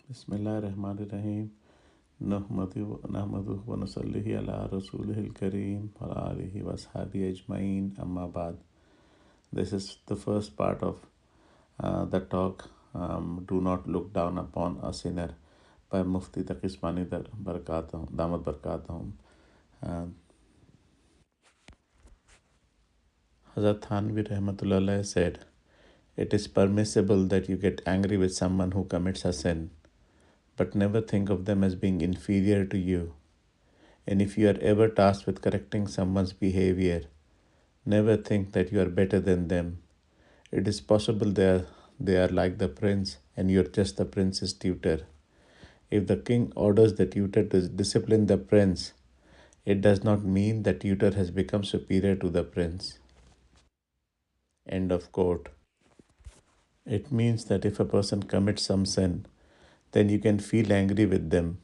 Bismillahirrahmanirrahim. Nahmaduhu wa nusallihi ala rasulihil kareem wa alihi wa ashabihi ajma'in amma ba'd. This is the first part of the talk, Do Not Look Down Upon a Sinner, by Mufti Taqismani Damat Barakatahum. Hadhrat Thanvi Rahmatullah Alayhi said, "It is permissible that you get angry with someone who commits a sin, but never think of them as being inferior to you. And if you are ever tasked with correcting someone's behavior, never think that you are better than them. It is possible they are like the prince and you are just the prince's tutor. If the king orders the tutor to discipline the prince, it does not mean the tutor has become superior to the prince." End of quote. It means that if a person commits some sin, then you can feel angry with them.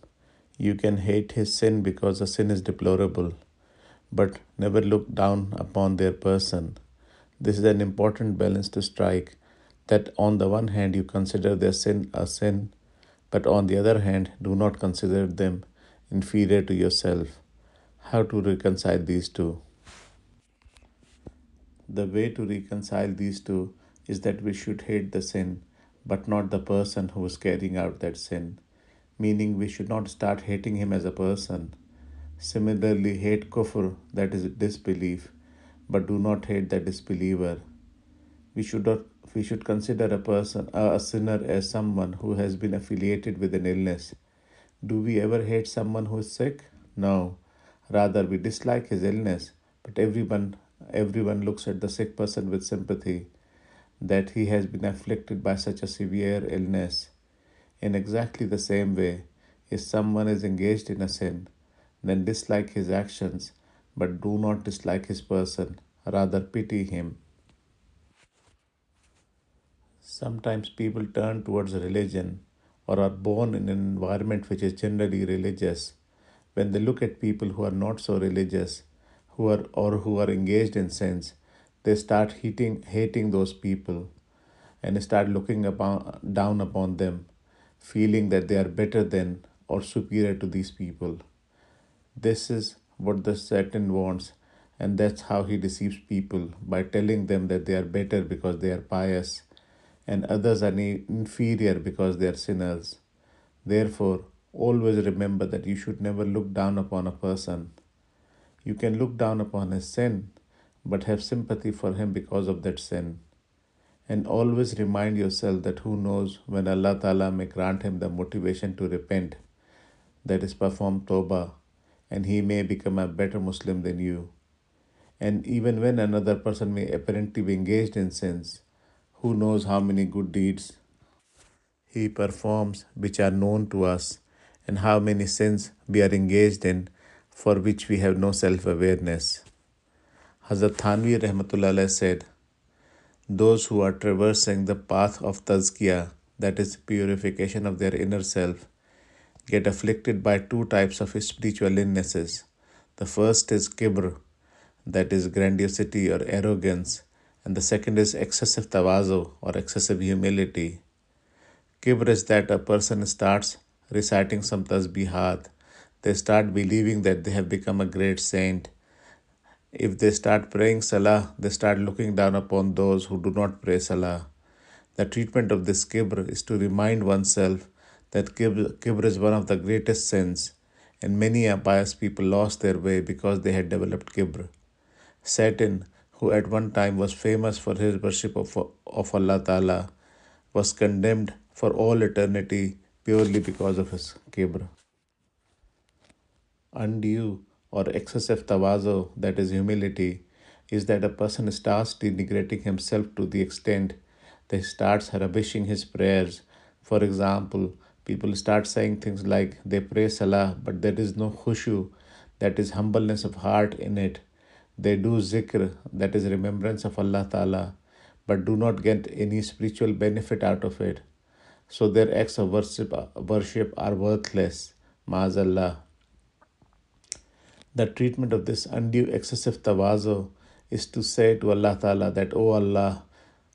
You can hate his sin because the sin is deplorable, but never look down upon their person. This is an important balance to strike, that on the one hand you consider their sin a sin, but on the other hand do not consider them inferior to yourself. How to reconcile these two? The way to reconcile these two is that we should hate the sin, but not the person who is carrying out that sin. Meaning, we should not start hating him as a person. Similarly, hate kufr, that is disbelief, but do not hate the disbeliever. We should not. We should consider a sinner, as someone who has been affiliated with an illness. Do we ever hate someone who is sick? No. Rather, we dislike his illness, but everyone looks at the sick person with sympathy, that he has been afflicted by such a severe illness. In exactly the same way, if someone is engaged in a sin, then dislike his actions, but do not dislike his person, rather pity him. Sometimes people turn towards religion or are born in an environment which is generally religious. When they look at people who are not so religious, who are engaged in sins, they start hating those people and start down upon them, feeling that they are better than or superior to these people. This is what the Satan wants, and that's how he deceives people, by telling them that they are better because they are pious and others are inferior because they are sinners. Therefore, always remember that you should never look down upon a person. You can look down upon his sin, but have sympathy for him because of that sin. And always remind yourself that who knows when Allah Ta'ala may grant him the motivation to repent, that is, perform tawbah, and he may become a better Muslim than you. And even when another person may apparently be engaged in sins, who knows how many good deeds he performs which are known to us, and how many sins we are engaged in for which we have no self-awareness. Hadhrat Thanvi Rahmatullah said, "Those who are traversing the path of Tazkiyah, that is purification of their inner self, get afflicted by two types of spiritual illnesses. The first is Kibr, that is grandiosity or arrogance, and the second is excessive Tawazu or excessive humility. Kibr is that a person starts reciting some Tasbeehat. They start believing that they have become a great saint. If they start praying Salah, they start looking down upon those who do not pray Salah. The treatment of this Kibr is to remind oneself that Kibr is one of the greatest sins, and many pious people lost their way because they had developed Kibr. Satan, who at one time was famous for his worship of Allah Ta'ala, was condemned for all eternity purely because of his Kibr. Undue or excessive tawazu, that is humility, is that a person starts denigrating himself to the extent that he starts rubbishing his prayers. For example, people start saying things like they pray Salah, but there is no khushu, that is humbleness of heart in it. They do zikr, that is remembrance of Allah Ta'ala, but do not get any spiritual benefit out of it. So their acts of worship are worthless. Ma'azallah. The treatment of this undue excessive tawazu is to say to Allah Ta'ala that, "O Allah,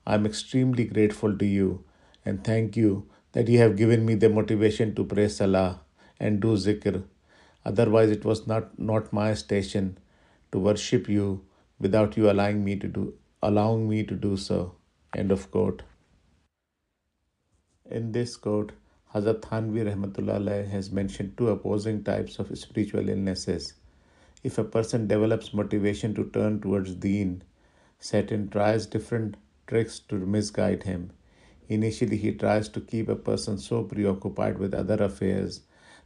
I am extremely grateful to you and thank you that you have given me the motivation to pray Salah and do zikr. Otherwise, it was not my station to worship you without you allowing me to do so. End of quote. In this quote, Hadhrat Thanvi Rahmatullah Alayh has mentioned two opposing types of spiritual illnesses. If a person develops motivation to turn towards deen, Satan tries different tricks to misguide him. Initially, he tries to keep a person so preoccupied with other affairs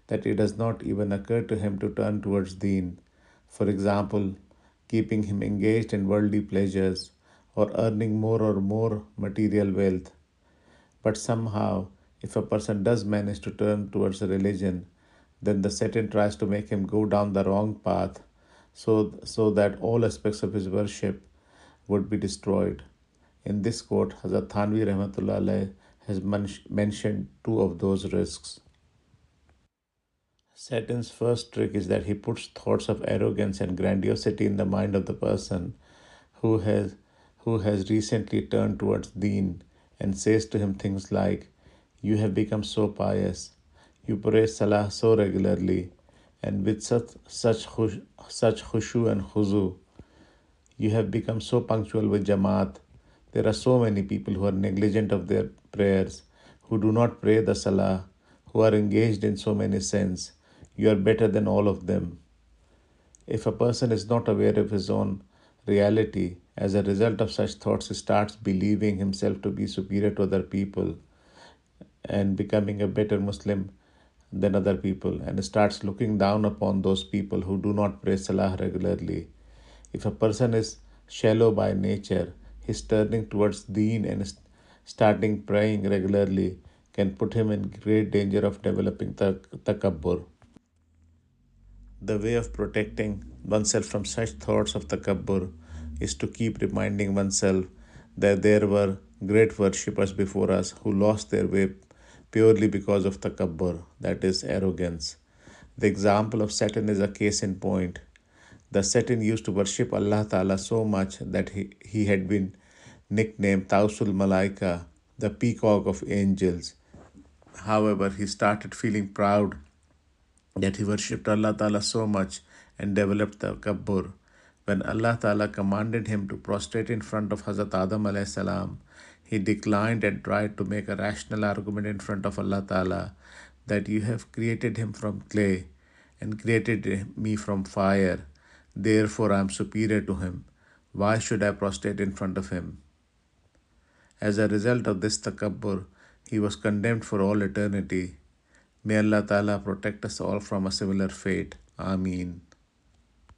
that it does not even occur to him to turn towards deen. For example, keeping him engaged in worldly pleasures or earning more or more material wealth. But somehow, if a person does manage to turn towards a religion, then the Satan tries to make him go down the wrong path so that all aspects of his worship would be destroyed. In this quote, Hazrat Thanvi Rahmatullah Alayh has mentioned two of those risks. Satan's first trick is that he puts thoughts of arrogance and grandiosity in the mind of the person who has who has recently turned towards deen and says to him things like, "You have become so pious, you pray Salah so regularly, and with such khushu and khuzu, you have become so punctual with Jamaat. There are so many people who are negligent of their prayers, who do not pray the Salah, who are engaged in so many sins. You are better than all of them." If a person is not aware of his own reality, as a result of such thoughts, he starts believing himself to be superior to other people and becoming a better Muslim than other people, and starts looking down upon those people who do not pray Salah regularly. If a person is shallow by nature, his turning towards deen and starting praying regularly can put him in great danger of developing takabbur. The way of protecting oneself from such thoughts of takabbur is to keep reminding oneself that there were great worshippers before us who lost their way purely because of takabbur, that is, arrogance. The example of Satan is a case in point. The Satan used to worship Allah Ta'ala so much that he had been nicknamed Tausul Malaika, the peacock of angels. However, he started feeling proud that he worshipped Allah Ta'ala so much and developed the Kabur. When Allah Ta'ala commanded him to prostrate in front of Hazrat Adam alayhi salam, he declined and tried to make a rational argument in front of Allah Ta'ala that you have created him from clay and created me from fire. Therefore, I am superior to him. Why should I prostrate in front of him? As a result of this takabbur, he was condemned for all eternity. May Allah Ta'ala protect us all from a similar fate. Ameen.